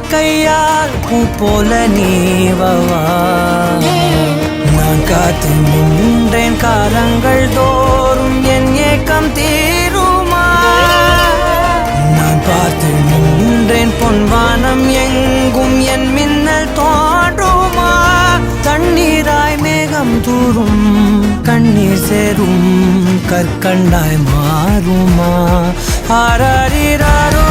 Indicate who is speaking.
Speaker 1: கையால் பூ போல நீவவா நான் காத்து நின்றேன் காலங்கள் தோறும் என் ஏக்கம் தீருமா நான் பார்த்து நின்றேன் பொன்வானம் எங்கும் என் மின்னல் தோன்றுமா தண்ணீராய் மேகம் தூரும் கண்ணீர் சேரும் கற்கண்டாய் மாறுமா ஆராரிராரோ